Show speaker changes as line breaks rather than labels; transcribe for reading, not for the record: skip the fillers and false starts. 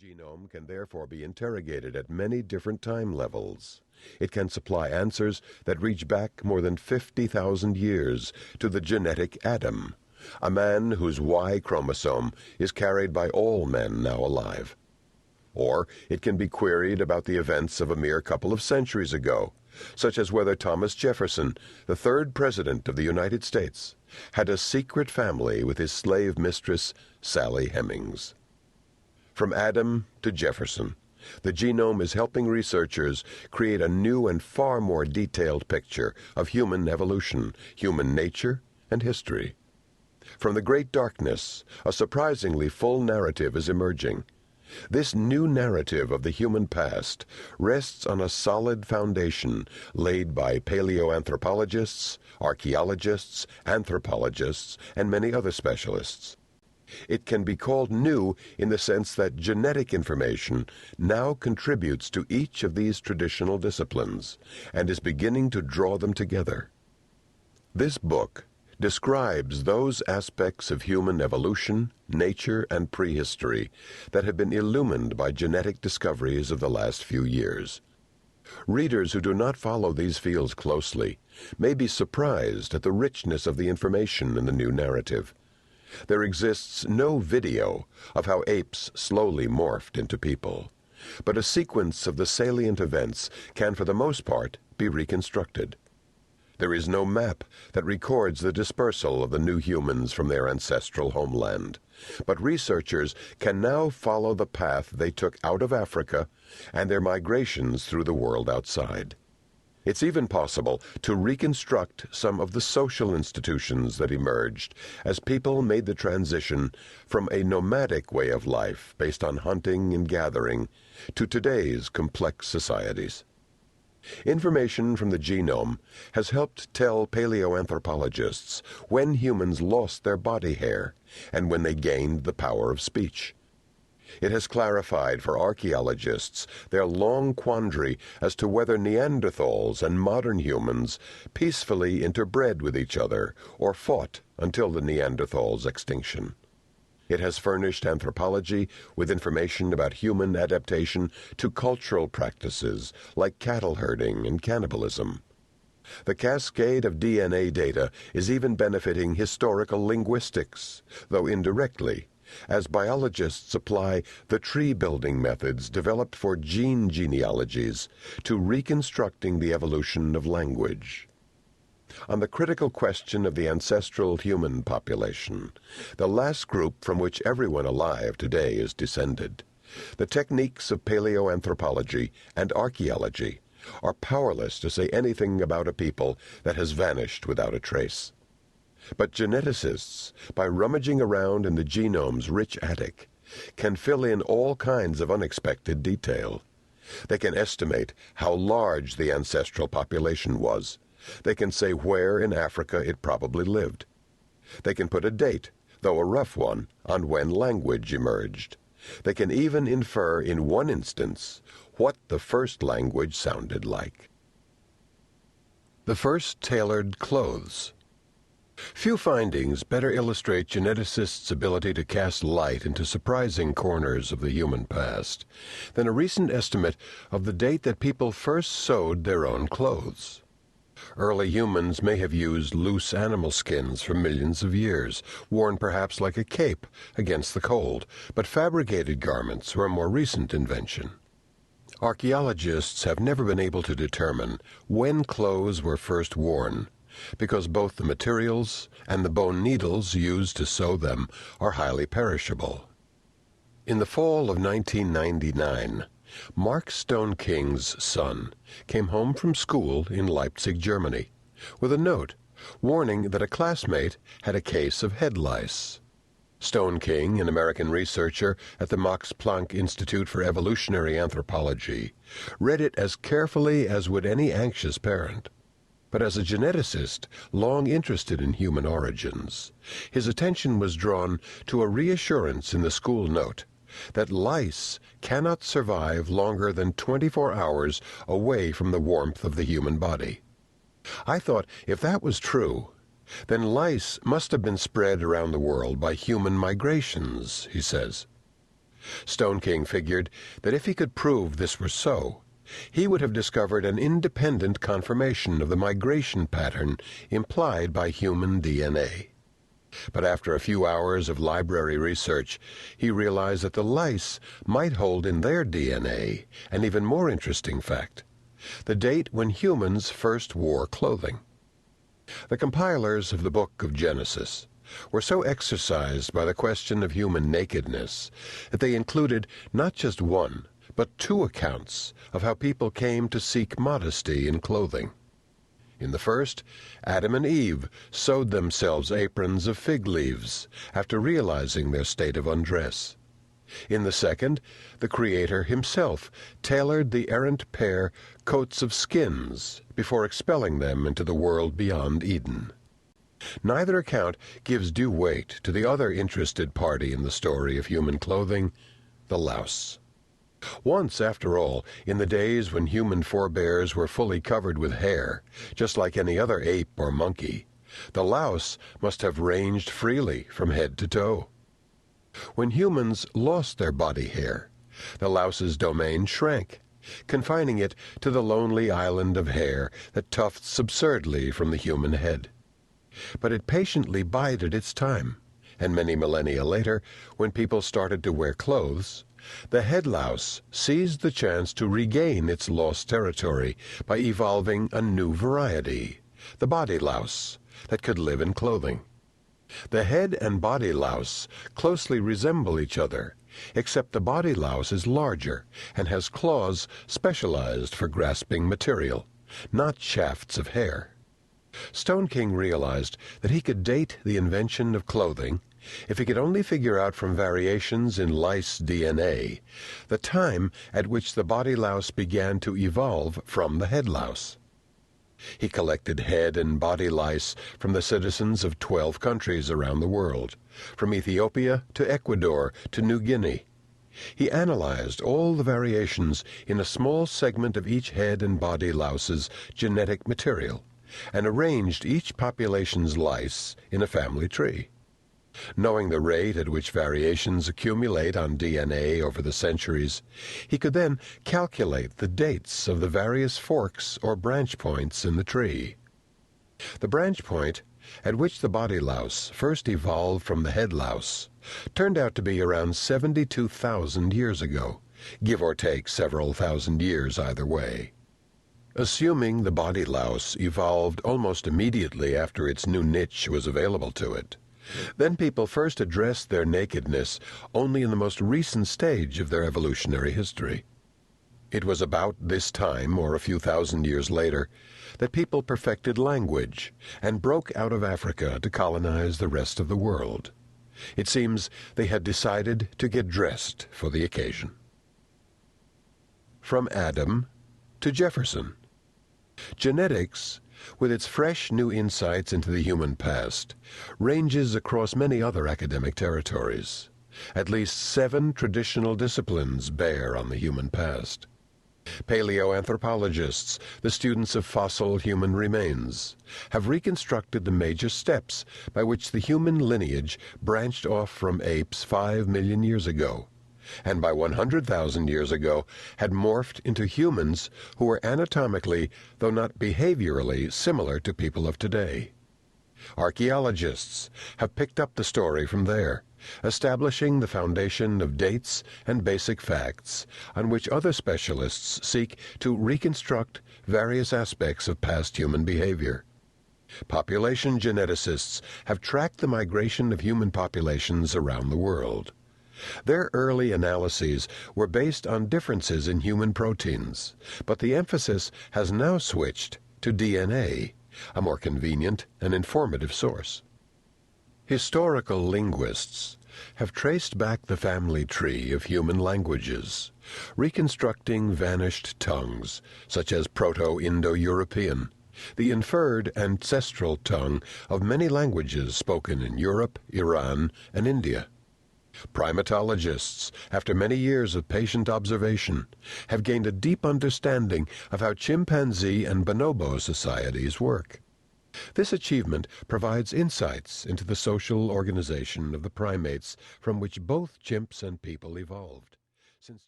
genome can therefore be interrogated at many different time levels. It can supply answers that reach back more than 50,000 years to the genetic Adam, a man whose Y chromosome is carried by all men now alive. Or it can be queried about the events of a mere couple of centuries ago, such as whether Thomas Jefferson, the third president of the United States, had a secret family with his slave mistress, Sally Hemings. From Adam to Jefferson, the genome is helping researchers create a new and far more detailed picture of human evolution, human nature, and history. From the great darkness, a surprisingly full narrative is emerging. This new narrative of the human past rests on a solid foundation laid by paleoanthropologists, archaeologists, anthropologists, and many other specialists. It can be called new in the sense that genetic information now contributes to each of these traditional disciplines and is beginning to draw them together. This book describes those aspects of human evolution, nature, and prehistory that have been illumined by genetic discoveries of the last few years. Readers who do not follow these fields closely may be surprised at the richness of the information in the new narrative. There exists no video of how apes slowly morphed into people, but a sequence of the salient events can, for the most part, be reconstructed. There is no map that records the dispersal of the new humans from their ancestral homeland, but researchers can now follow the path they took out of Africa and their migrations through the world outside. It's even possible to reconstruct some of the social institutions that emerged as people made the transition from a nomadic way of life based on hunting and gathering to today's complex societies. Information from the genome has helped tell paleoanthropologists when humans lost their body hair and when they gained the power of speech. It has clarified for archaeologists their long quandary as to whether Neanderthals and modern humans peacefully interbred with each other or fought until the Neanderthals' extinction. It has furnished anthropology with information about human adaptation to cultural practices like cattle herding and cannibalism. The cascade of DNA data is even benefiting historical linguistics, though indirectly, as biologists apply the tree-building methods developed for gene genealogies to reconstructing the evolution of language. On the critical question of the ancestral human population, the last group from which everyone alive today is descended, the techniques of paleoanthropology and archaeology are powerless to say anything about a people that has vanished without a trace. But geneticists, by rummaging around in the genome's rich attic, can fill in all kinds of unexpected detail. They can estimate how large the ancestral population was. They can say where in Africa it probably lived. They can put a date, though a rough one, on when language emerged. They can even infer, in one instance, what the first language sounded like. The first tailored clothes. Few findings better illustrate geneticists' ability to cast light into surprising corners of the human past than a recent estimate of the date that people first sewed their own clothes. Early humans may have used loose animal skins for millions of years, worn perhaps like a cape against the cold, but fabricated garments were a more recent invention. Archaeologists have never been able to determine when clothes were first worn, because both the materials and the bone needles used to sew them are highly perishable. In the fall of 1999, Mark Stone King's son came home from school in Leipzig, Germany, with a note warning that a classmate had a case of head lice. Stone King, an American researcher at the Max Planck Institute for Evolutionary Anthropology, read it as carefully as would any anxious parent. But as a geneticist long interested in human origins, his attention was drawn to a reassurance in the school note that lice cannot survive longer than 24 hours away from the warmth of the human body. I thought, if that was true, then lice must have been spread around the world by human migrations, he says. Stone King figured that if he could prove this were so, he would have discovered an independent confirmation of the migration pattern implied by human DNA. But after a few hours of library research, he realized that the lice might hold in their DNA an even more interesting fact: the date when humans first wore clothing. The compilers of the Book of Genesis were so exercised by the question of human nakedness that they included not just one, but two accounts of how people came to seek modesty in clothing. In the first, Adam and Eve sewed themselves aprons of fig leaves after realizing their state of undress. In the second, the Creator himself tailored the errant pair coats of skins before expelling them into the world beyond Eden. Neither account gives due weight to the other interested party in the story of human clothing, the louse. Once, after all, in the days when human forebears were fully covered with hair, just like any other ape or monkey, the louse must have ranged freely from head to toe. When humans lost their body hair, the louse's domain shrank, confining it to the lonely island of hair that tufts absurdly from the human head. But it patiently bided its time, and many millennia later, when people started to wear clothes, the head louse seized the chance to regain its lost territory by evolving a new variety, the body louse, that could live in clothing. The head and body louse closely resemble each other, except the body louse is larger and has claws specialized for grasping material, not shafts of hair. Stone King realized that he could date the invention of clothing if he could only figure out from variations in lice DNA the time at which the body louse began to evolve from the head louse. He collected head and body lice from the citizens of 12 countries around the world, from Ethiopia to Ecuador to New Guinea. He analyzed all the variations in a small segment of each head and body louse's genetic material, and arranged each population's lice in a family tree. Knowing the rate at which variations accumulate on DNA over the centuries, he could then calculate the dates of the various forks or branch points in the tree. The branch point at which the body louse first evolved from the head louse turned out to be around 72,000 years ago, give or take several thousand years either way. Assuming the body louse evolved almost immediately after its new niche was available to it, then people first addressed their nakedness only in the most recent stage of their evolutionary history. It was about this time, or a few thousand years later, that people perfected language and broke out of Africa to colonize the rest of the world. It seems they had decided to get dressed for the occasion. From Adam to Jefferson. Genetics, with its fresh new insights into the human past, ranges across many other academic territories. At least 7 traditional disciplines bear on the human past. Paleoanthropologists, the students of fossil human remains, have reconstructed the major steps by which the human lineage branched off from apes 5 million years ago, and by 100,000 years ago had morphed into humans who were anatomically, though not behaviorally, similar to people of today. Archaeologists have picked up the story from there, establishing the foundation of dates and basic facts on which other specialists seek to reconstruct various aspects of past human behavior. Population geneticists have tracked the migration of human populations around the world. Their early analyses were based on differences in human proteins, but the emphasis has now switched to DNA, a more convenient and informative source. Historical linguists have traced back the family tree of human languages, reconstructing vanished tongues, such as Proto-Indo-European, the inferred ancestral tongue of many languages spoken in Europe, Iran, and India. Primatologists, after many years of patient observation, have gained a deep understanding of how chimpanzee and bonobo societies work. This achievement provides insights into the social organization of the primates from which both chimps and people evolved. Since